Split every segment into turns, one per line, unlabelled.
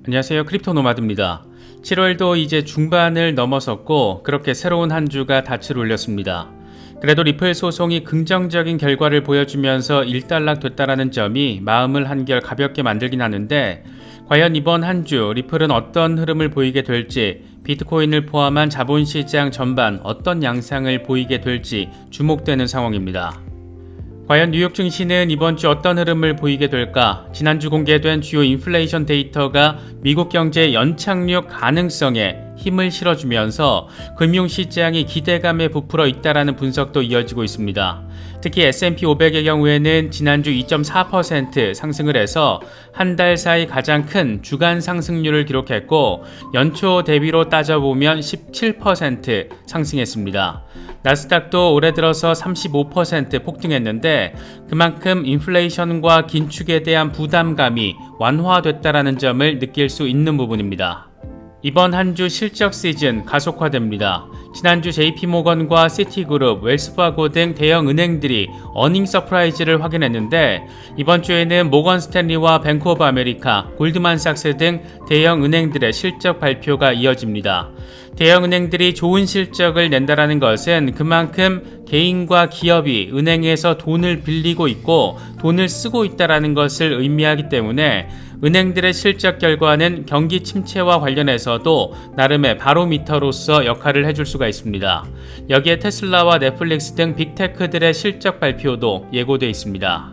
안녕하세요. 크립토 노마드입니다. 7월도 이제 중반을 넘어섰고 그렇게 새로운 한 주가 닻을 올렸습니다. 그래도 리플 소송이 긍정적인 결과를 보여주면서 일단락됐다라는 점이 마음을 한결 가볍게 만들긴 하는데 과연 이번 한 주 리플은 어떤 흐름을 보이게 될지, 비트코인을 포함한 자본시장 전반 어떤 양상을 보이게 될지 주목되는 상황입니다. 과연 뉴욕 증시는 이번 주 어떤 흐름을 보이게 될까? 지난주 공개된 주요 인플레이션 데이터가 미국 경제의 연착륙 가능성에 힘을 실어주면서 금융시장이 기대감에 부풀어 있다라는 분석도 이어지고 있습니다. 특히 S&P 500의 경우에는 지난주 2.4% 상승을 해서 한 달 사이 가장 큰 주간 상승률을 기록했고 연초 대비로 따져보면 17% 상승했습니다. 나스닥도 올해 들어서 35% 폭등했는데 그만큼 인플레이션과 긴축에 대한 부담감이 완화됐다라는 점을 느낄 수 있는 부분입니다. 이번 한 주 실적 시즌 가속화됩니다. 지난주 JP모건과 시티그룹, 웰스파고 등 대형 은행들이 어닝 서프라이즈를 확인했는데 이번 주에는 모건 스탠리와 뱅크 오브 아메리카, 골드만삭스 등 대형 은행들의 실적 발표가 이어집니다. 대형 은행들이 좋은 실적을 낸다라는 것은 그만큼 개인과 기업이 은행에서 돈을 빌리고 있고 돈을 쓰고 있다라는 것을 의미하기 때문에 은행들의 실적 결과는 경기 침체와 관련해서도 나름의 바로미터로서 역할을 해줄 수가 있습니다. 여기에 테슬라와 넷플릭스 등 빅테크들의 실적 발표도 예고되어 있습니다.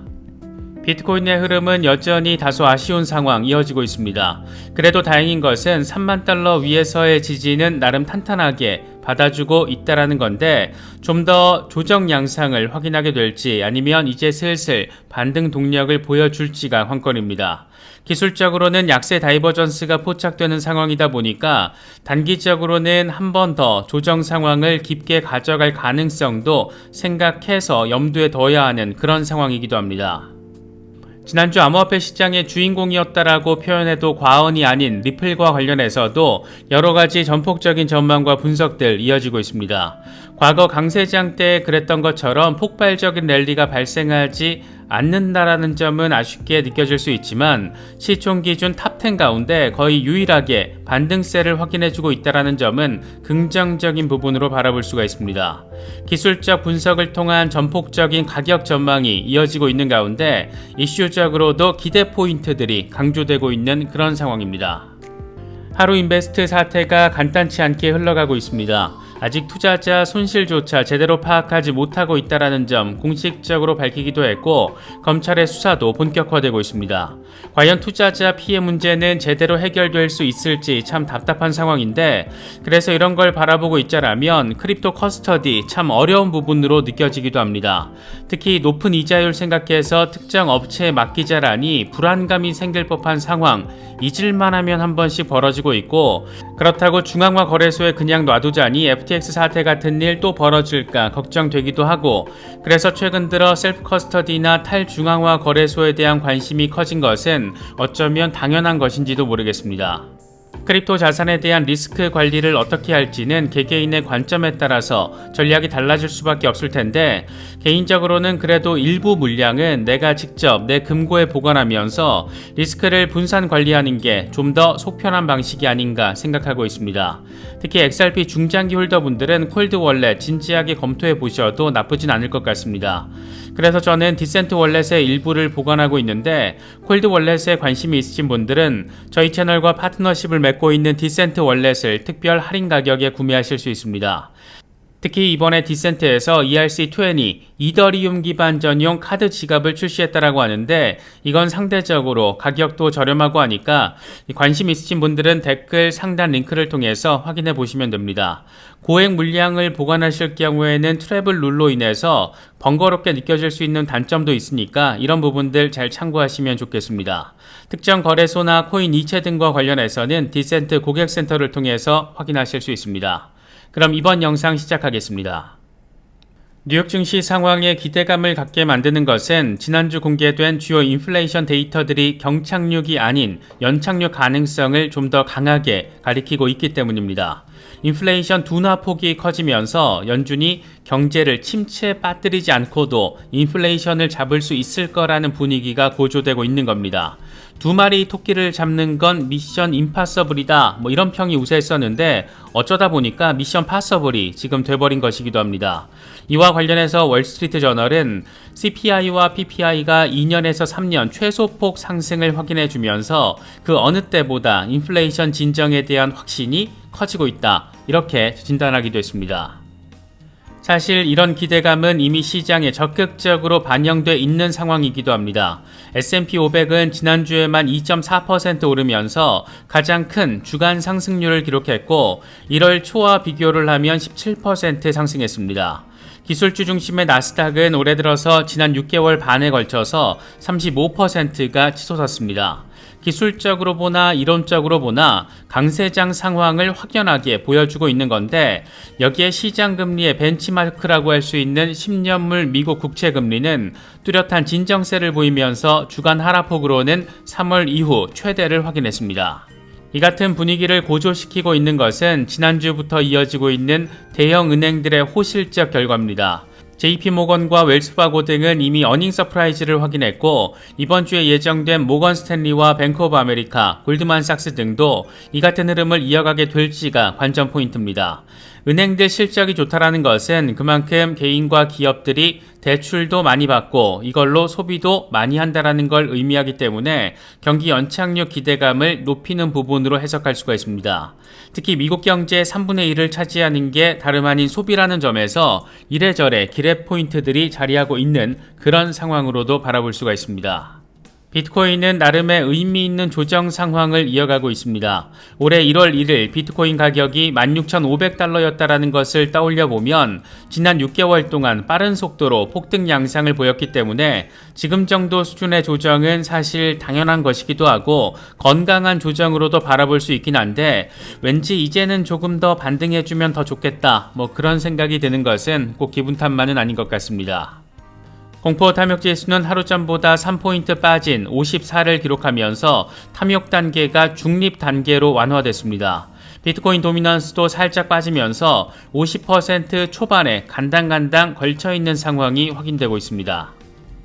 비트코인의 흐름은 여전히 다소 아쉬운 상황 이어지고 있습니다. 그래도 다행인 것은 3만 달러 위에서의 지지는 나름 탄탄하게 받아주고 있다라는 건데 좀 더 조정 양상을 확인하게 될지 아니면 이제 슬슬 반등 동력을 보여줄지가 관건입니다. 기술적으로는 약세 다이버전스가 포착되는 상황이다 보니까 단기적으로는 한 번 더 조정 상황을 깊게 가져갈 가능성도 생각해서 염두에 둬야 하는 그런 상황이기도 합니다. 지난주 암호화폐 시장의 주인공이었다라고 표현해도 과언이 아닌 리플과 관련해서도 여러가지 전폭적인 전망과 분석들 이어지고 있습니다. 과거 강세장 때 그랬던 것처럼 폭발적인 랠리가 발생하지 않는다라는 점은 아쉽게 느껴질 수 있지만 시총 기준 탑10 가운데 거의 유일하게 반등세를 확인해주고 있다는 점은 긍정적인 부분으로 바라볼 수가 있습니다. 기술적 분석을 통한 전폭적인 가격 전망이 이어지고 있는 가운데 이슈적으로도 기대 포인트들이 강조되고 있는 그런 상황입니다. 하루 인베스트 사태가 간단치 않게 흘러가고 있습니다. 아직 투자자 손실조차 제대로 파악하지 못하고 있다는 점 공식적으로 밝히기도 했고 검찰의 수사도 본격화되고 있습니다. 과연 투자자 피해 문제는 제대로 해결될 수 있을지 참 답답한 상황인데 그래서 이런 걸 바라보고 있자라면 크립토 커스터디 참 어려운 부분으로 느껴지기도 합니다. 특히 높은 이자율 생각해서 특정 업체에 맡기자라니 불안감이 생길 법한 상황 잊을만 하면 한 번씩 벌어지고 있고 그렇다고 중앙화 거래소에 그냥 놔두자니 FTX 사태 같은 일 또 벌어질까 걱정되기도 하고 그래서 최근 들어 셀프 커스터디나 탈중앙화 거래소에 대한 관심이 커진 것은 어쩌면 당연한 것인지도 모르겠습니다. 크립토 자산에 대한 리스크 관리를 어떻게 할지는 개개인의 관점에 따라서 전략이 달라질 수밖에 없을 텐데 개인적으로는 그래도 일부 물량은 내가 직접 내 금고에 보관하면서 리스크를 분산 관리하는 게 좀 더 속편한 방식이 아닌가 생각하고 있습니다. 특히 XRP 중장기 홀더분들은 콜드 월렛 진지하게 검토해 보셔도 나쁘진 않을 것 같습니다. 그래서 저는 디센트 월렛의 일부를 보관하고 있는데 콜드 월렛에 관심이 있으신 분들은 저희 채널과 파트너십을 맺고 있는 디센트 월렛을 특별 할인 가격에 구매하실 수 있습니다. 특히 이번에 디센트에서 ERC20 이더리움 기반 전용 카드 지갑을 출시했다라고 하는데 이건 상대적으로 가격도 저렴하고 하니까 관심 있으신 분들은 댓글 상단 링크를 통해서 확인해 보시면 됩니다. 고액 물량을 보관하실 경우에는 트래블 룰로 인해서 번거롭게 느껴질 수 있는 단점도 있으니까 이런 부분들 잘 참고하시면 좋겠습니다. 특정 거래소나 코인 이체 등과 관련해서는 디센트 고객센터를 통해서 확인하실 수 있습니다. 그럼 이번 영상 시작하겠습니다. 뉴욕 증시 상황에 기대감을 갖게 만드는 것은 지난주 공개된 주요 인플레이션 데이터들이 경착륙이 아닌 연착륙 가능성을 좀 더 강하게 가리키고 있기 때문입니다. 인플레이션 둔화폭이 커지면서 연준이 경제를 침체에 빠뜨리지 않고도 인플레이션을 잡을 수 있을 거라는 분위기가 고조되고 있는 겁니다. 두 마리 토끼를 잡는 건 미션 임파서블이다, 이런 평이 우세했었는데 어쩌다 보니까 미션 파서블이 지금 돼버린 것이기도 합니다. 이와 관련해서 월스트리트 저널은 CPI와 PPI가 2년에서 3년 최소폭 상승을 확인해주면서 그 어느 때보다 인플레이션 진정에 대한 확신이 커지고 있다, 이렇게 진단하기도 했습니다. 사실 이런 기대감은 이미 시장에 적극적으로 반영돼 있는 상황이기도 합니다. S&P 500은 지난주에만 2.4% 오르면서 가장 큰 주간 상승률을 기록했고 1월 초와 비교를 하면 17% 상승했습니다. 기술주 중심의 나스닥은 올해 들어서 지난 6개월 반에 걸쳐서 35%가 치솟았습니다. 기술적으로 보나 이론적으로 보나 강세장 상황을 확연하게 보여주고 있는 건데 여기에 시장금리의 벤치마크라고 할 수 있는 10년물 미국 국채금리는 뚜렷한 진정세를 보이면서 주간 하락폭으로는 3월 이후 최대를 확인했습니다. 이 같은 분위기를 고조시키고 있는 것은 지난주부터 이어지고 있는 대형 은행들의 호실적 결과입니다. JP모건과 웰스파고 등은 이미 어닝 서프라이즈를 확인했고 이번 주에 예정된 모건 스탠리와 뱅크 오브 아메리카, 골드만삭스 등도 이 같은 흐름을 이어가게 될지가 관전 포인트입니다. 은행들 실적이 좋다라는 것은 그만큼 개인과 기업들이 대출도 많이 받고 이걸로 소비도 많이 한다라는 걸 의미하기 때문에 경기 연착륙 기대감을 높이는 부분으로 해석할 수가 있습니다. 특히 미국 경제의 3분의 1을 차지하는 게 다름 아닌 소비라는 점에서 이래저래 기랩 포인트들이 자리하고 있는 그런 상황으로도 바라볼 수가 있습니다. 비트코인은 나름의 의미 있는 조정 상황을 이어가고 있습니다. 올해 1월 1일 비트코인 가격이 16,500달러였다라는 것을 떠올려 보면 지난 6개월 동안 빠른 속도로 폭등 양상을 보였기 때문에 지금 정도 수준의 조정은 사실 당연한 것이기도 하고 건강한 조정으로도 바라볼 수 있긴 한데 왠지 이제는 조금 더 반등해주면 더 좋겠다, 그런 생각이 드는 것은 꼭 기분 탓만은 아닌 것 같습니다. 공포 탐욕 지수는 하루 전보다 3포인트 빠진 54를 기록하면서 탐욕 단계가 중립 단계로 완화됐습니다. 비트코인 도미넌스도 살짝 빠지면서 50% 초반에 간당간당 걸쳐있는 상황이 확인되고 있습니다.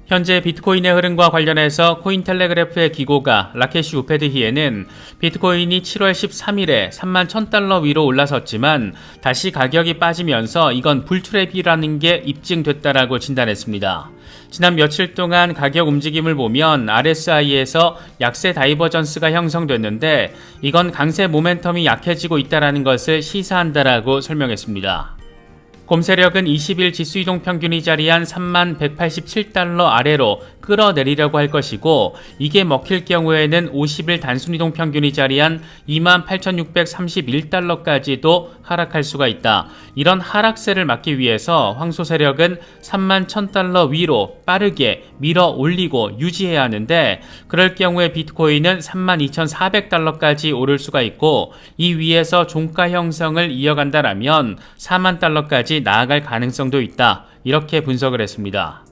현재 비트코인의 흐름과 관련해서 코인텔레그래프의 기고가 라케시 우페드히에는 비트코인이 7월 13일에 31,000달러 위로 올라섰지만 다시 가격이 빠지면서 이건 불트랩이라는 게 입증됐다라고 진단했습니다. 지난 며칠 동안 가격 움직임을 보면 RSI에서 약세 다이버전스가 형성됐는데 이건 강세 모멘텀이 약해지고 있다는 것을 시사한다라고 설명했습니다. 곰세력은 20일 지수이동 평균이 자리한 3187달러 아래로 끌어내리려고 할 것이고 이게 먹힐 경우에는 50일 단순이동 평균이 자리한 28,631달러까지도 하락할 수가 있다. 이런 하락세를 막기 위해서 황소세력은 31,000달러 위로 빠르게 밀어 올리고 유지해야 하는데 그럴 경우에 비트코인은 32,400달러까지 오를 수가 있고 이 위에서 종가 형성을 이어간다라면 40,000달러까지 나아갈 가능성도 있다. 이렇게 분석을 했습니다.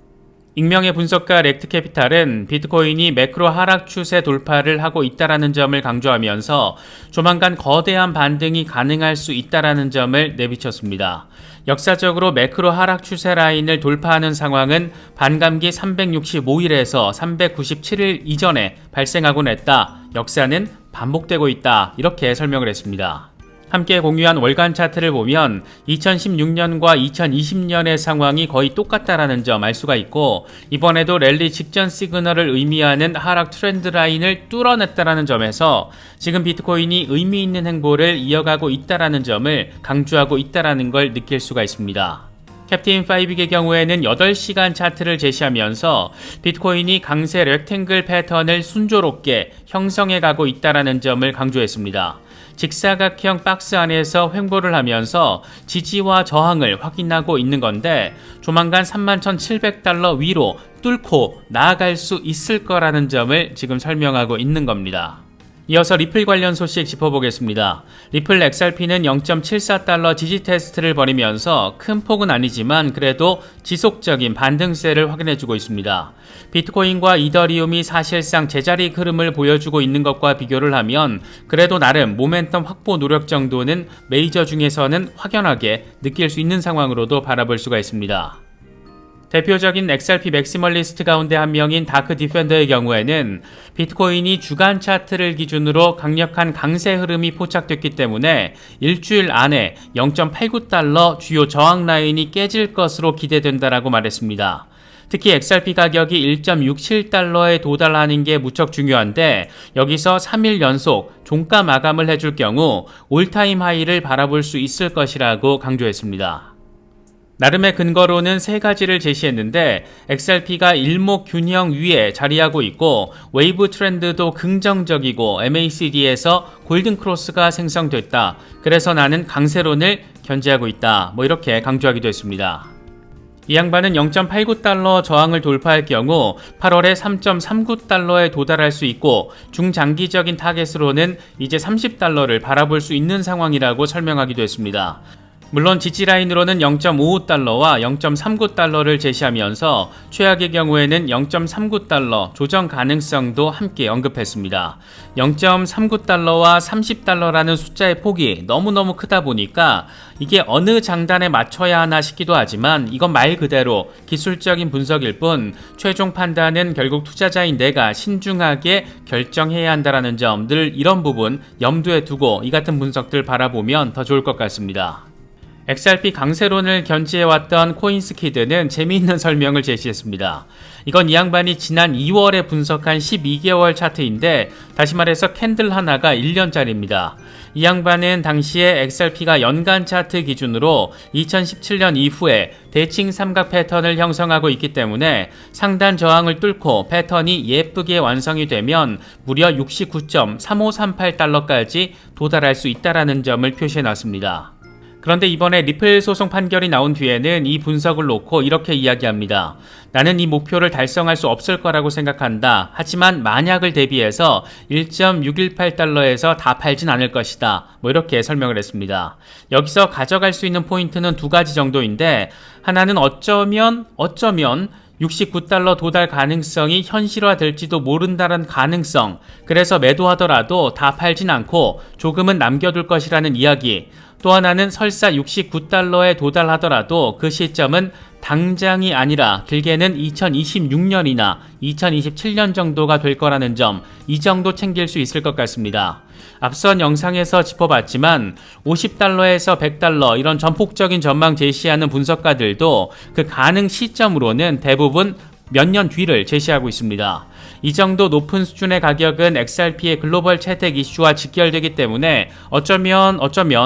익명의 분석가 렉트캐피탈은 비트코인이 매크로 하락 추세 돌파를 하고 있다는 점을 강조하면서 조만간 거대한 반등이 가능할 수 있다는 점을 내비쳤습니다. 역사적으로 매크로 하락 추세 라인을 돌파하는 상황은 반감기 365일에서 397일 이전에 발생하곤 했다. 역사는 반복되고 있다. 이렇게 설명을 했습니다. 함께 공유한 월간 차트를 보면 2016년과 2020년의 상황이 거의 똑같다라는 점 알 수가 있고 이번에도 랠리 직전 시그널을 의미하는 하락 트렌드 라인을 뚫어냈다라는 점에서 지금 비트코인이 의미 있는 행보를 이어가고 있다라는 점을 강조하고 있다라는 걸 느낄 수가 있습니다. 캡틴 5의 경우에는 8시간 차트를 제시하면서 비트코인이 강세 렉탱글 패턴을 순조롭게 형성해 가고 있다라는 점을 강조했습니다. 직사각형 박스 안에서 횡보를 하면서 지지와 저항을 확인하고 있는 건데 조만간 31,700달러 위로 뚫고 나아갈 수 있을 거라는 점을 지금 설명하고 있는 겁니다. 이어서 리플 관련 소식 짚어보겠습니다. 리플 XRP는 0.74달러 지지 테스트를 벌이면서 큰 폭은 아니지만 그래도 지속적인 반등세를 확인해주고 있습니다. 비트코인과 이더리움이 사실상 제자리 흐름을 보여주고 있는 것과 비교를 하면 그래도 나름 모멘텀 확보 노력 정도는 메이저 중에서는 확연하게 느낄 수 있는 상황으로도 바라볼 수가 있습니다. 대표적인 XRP 맥시멀리스트 가운데 한 명인 다크 디펜더의 경우에는 비트코인이 주간 차트를 기준으로 강력한 강세 흐름이 포착됐기 때문에 일주일 안에 0.89달러 주요 저항 라인이 깨질 것으로 기대된다라고 말했습니다. 특히 XRP 가격이 1.67달러에 도달하는 게 무척 중요한데 여기서 3일 연속 종가 마감을 해줄 경우 올타임 하이를 바라볼 수 있을 것이라고 강조했습니다. 나름의 근거로는 세 가지를 제시했는데 XRP가 일목균형 위에 자리하고 있고 웨이브 트렌드도 긍정적이고 MACD에서 골든크로스가 생성됐다. 그래서 나는 강세론을 견지하고 있다. 이렇게 강조하기도 했습니다. 이 양반은 0.89달러 저항을 돌파할 경우 8월에 3.39달러에 도달할 수 있고 중장기적인 타겟으로는 이제 30달러를 바라볼 수 있는 상황이라고 설명하기도 했습니다. 물론 지지라인으로는 0.55달러와 0.39달러를 제시하면서 최악의 경우에는 0.39달러 조정 가능성도 함께 언급했습니다. 0.39달러와 30달러라는 숫자의 폭이 너무너무 크다 보니까 이게 어느 장단에 맞춰야 하나 싶기도 하지만 이건 말 그대로 기술적인 분석일 뿐 최종 판단은 결국 투자자인 내가 신중하게 결정해야 한다는 점들 이런 부분 염두에 두고 이 같은 분석들 바라보면 더 좋을 것 같습니다. XRP 강세론을 견지해왔던 코인스키드는 재미있는 설명을 제시했습니다. 이건 이 양반이 지난 2월에 분석한 12개월 차트인데 다시 말해서 캔들 하나가 1년짜리입니다. 이 양반은 당시에 XRP가 연간 차트 기준으로 2017년 이후에 대칭 삼각 패턴을 형성하고 있기 때문에 상단 저항을 뚫고 패턴이 예쁘게 완성이 되면 무려 69.3538달러까지 도달할 수 있다는 점을 표시해놨습니다. 그런데 이번에 리플 소송 판결이 나온 뒤에는 이 분석을 놓고 이렇게 이야기합니다. 나는 이 목표를 달성할 수 없을 거라고 생각한다. 하지만 만약을 대비해서 1.618달러에서 다 팔진 않을 것이다. 이렇게 설명을 했습니다. 여기서 가져갈 수 있는 포인트는 두 가지 정도인데 하나는 어쩌면 69달러 도달 가능성이 현실화될지도 모른다는 가능성. 그래서 매도하더라도 다 팔진 않고 조금은 남겨둘 것이라는 이야기. 또 하나는 설사 69달러에 도달하더라도 그 시점은 당장이 아니라 길게는 2026년이나 2027년 정도가 될 거라는 점, 이 정도 챙길 수 있을 것 같습니다. 앞선 영상에서 짚어봤지만 50달러에서 100달러 이런 전폭적인 전망 제시하는 분석가들도 그 가능 시점으로는 대부분 몇 년 뒤를 제시하고 있습니다. 이 정도 높은 수준의 가격은 XRP의 글로벌 채택 이슈와 직결되기 때문에 어쩌면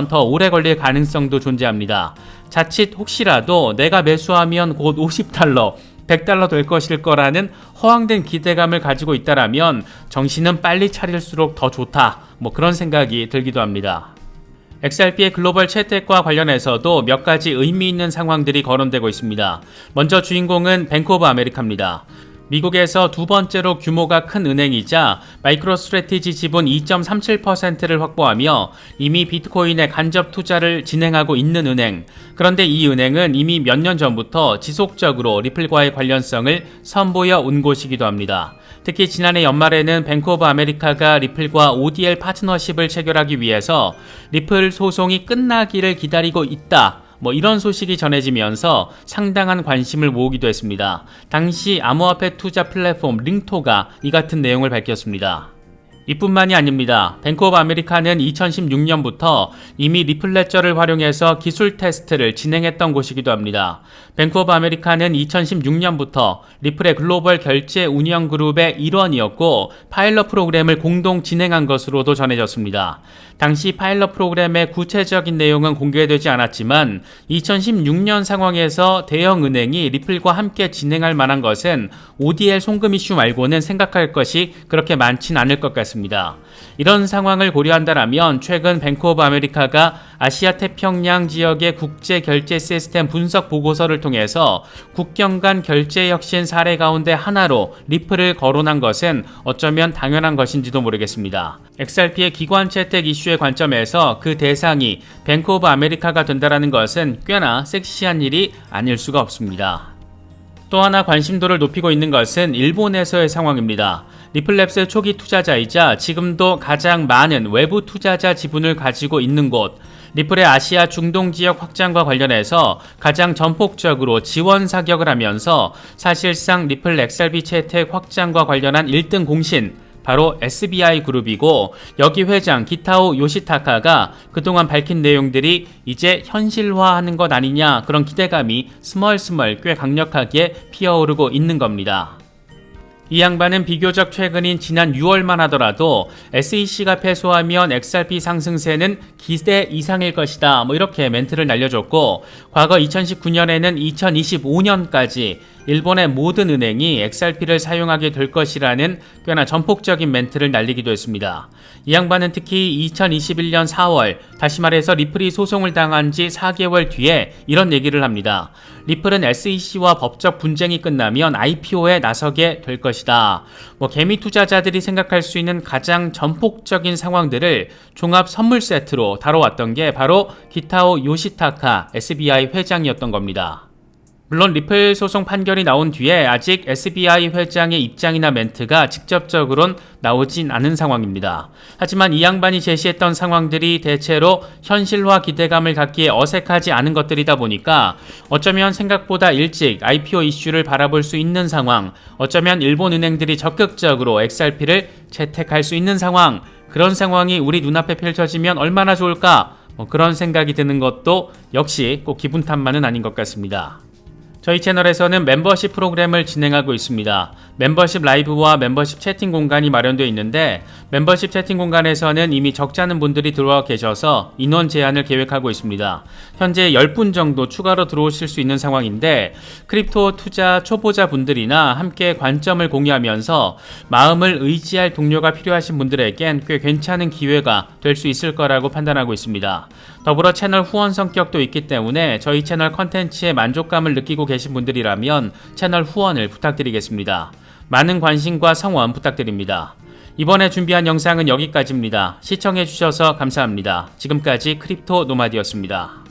더 오래 걸릴 가능성도 존재합니다. 자칫 혹시라도 내가 매수하면 곧 50달러, 100달러 될 것일 거라는 허황된 기대감을 가지고 있다라면 정신은 빨리 차릴수록 더 좋다. 그런 생각이 들기도 합니다. XRP의 글로벌 채택과 관련해서도 몇 가지 의미 있는 상황들이 거론되고 있습니다. 먼저 주인공은 뱅크 오브 아메리카입니다. 미국에서 두 번째로 규모가 큰 은행이자 마이크로스트래티지 지분 2.37%를 확보하며 이미 비트코인에 간접 투자를 진행하고 있는 은행. 그런데 이 은행은 이미 몇 년 전부터 지속적으로 리플과의 관련성을 선보여 온 곳이기도 합니다. 특히 지난해 연말에는 뱅크 오브 아메리카가 리플과 ODL 파트너십을 체결하기 위해서 리플 소송이 끝나기를 기다리고 있다. 이런 소식이 전해지면서 상당한 관심을 모으기도 했습니다. 당시 암호화폐 투자 플랫폼 링토가 이 같은 내용을 밝혔습니다. 이뿐만이 아닙니다. 뱅크 오브 아메리카는 2016년부터 이미 리플 레저를 활용해서 기술 테스트를 진행했던 곳이기도 합니다. 뱅크 오브 아메리카는 2016년부터 리플의 글로벌 결제 운영 그룹의 일원이었고 파일럿 프로그램을 공동 진행한 것으로도 전해졌습니다. 당시 파일럿 프로그램의 구체적인 내용은 공개되지 않았지만 2016년 상황에서 대형 은행이 리플과 함께 진행할 만한 것은 ODL 송금 이슈 말고는 생각할 것이 그렇게 많진 않을 것 같습니다. 같습니다. 이런 상황을 고려한다라면 최근 뱅크 오브 아메리카가 아시아 태평양 지역의 국제 결제 시스템 분석 보고서를 통해서 국경 간 결제 혁신 사례 가운데 하나로 리플을 거론한 것은 어쩌면 당연한 것인지도 모르겠습니다. XRP의 기관 채택 이슈의 관점에서 그 대상이 뱅크 오브 아메리카가 된다는 것은 꽤나 섹시한 일이 아닐 수가 없습니다. 또 하나 관심도를 높이고 있는 것은 일본에서의 상황입니다. 리플랩스 초기 투자자이자 지금도 가장 많은 외부 투자자 지분을 가지고 있는 곳, 리플의 아시아 중동 지역 확장과 관련해서 가장 전폭적으로 지원 사격을 하면서 사실상 리플 XRP 채택 확장과 관련한 1등 공신, 바로 SBI 그룹이고, 여기 회장 기타오 요시타카가 그동안 밝힌 내용들이 이제 현실화하는 것 아니냐, 그런 기대감이 스멀스멀 꽤 강력하게 피어오르고 있는 겁니다. 이 양반은 비교적 최근인 지난 6월만 하더라도 SEC가 패소하면 XRP 상승세는 기대 이상일 것이다, 이렇게 멘트를 날려줬고, 과거 2019년에는 2025년까지 일본의 모든 은행이 XRP를 사용하게 될 것이라는 꽤나 전폭적인 멘트를 날리기도 했습니다. 이 양반은 특히 2021년 4월, 다시 말해서 리플이 소송을 당한 지 4개월 뒤에 이런 얘기를 합니다. 리플은 SEC와 법적 분쟁이 끝나면 IPO에 나서게 될 것이다. 개미 투자자들이 생각할 수 있는 가장 전폭적인 상황들을 종합 선물 세트로 다뤄왔던 게 바로 기타오 요시타카 SBI 회장이었던 겁니다. 물론 리플 소송 판결이 나온 뒤에 아직 SBI 회장의 입장이나 멘트가 직접적으로는 나오진 않은 상황입니다. 하지만 이 양반이 제시했던 상황들이 대체로 현실화 기대감을 갖기에 어색하지 않은 것들이다 보니까 어쩌면 생각보다 일찍 IPO 이슈를 바라볼 수 있는 상황, 어쩌면 일본 은행들이 적극적으로 XRP를 채택할 수 있는 상황, 그런 상황이 우리 눈앞에 펼쳐지면 얼마나 좋을까? 그런 생각이 드는 것도 역시 꼭 기분 탓만은 아닌 것 같습니다. 저희 채널에서는 멤버십 프로그램을 진행하고 있습니다. 멤버십 라이브와 멤버십 채팅 공간이 마련되어 있는데, 멤버십 채팅 공간에서는 이미 적지 않은 분들이 들어와 계셔서 인원 제한을 계획하고 있습니다. 현재 10분 정도 추가로 들어오실 수 있는 상황인데, 크립토 투자 초보자 분들이나 함께 관점을 공유하면서 마음을 의지할 동료가 필요하신 분들에겐 꽤 괜찮은 기회가 될 수 있을 거라고 판단하고 있습니다. 더불어 채널 후원 성격도 있기 때문에 저희 채널 컨텐츠에 만족감을 느끼고 계신 분들이라면 채널 후원을 부탁드리겠습니다. 많은 관심과 성원 부탁드립니다. 이번에 준비한 영상은 여기까지입니다. 시청해주셔서 감사합니다. 지금까지 크립토 노마드였습니다.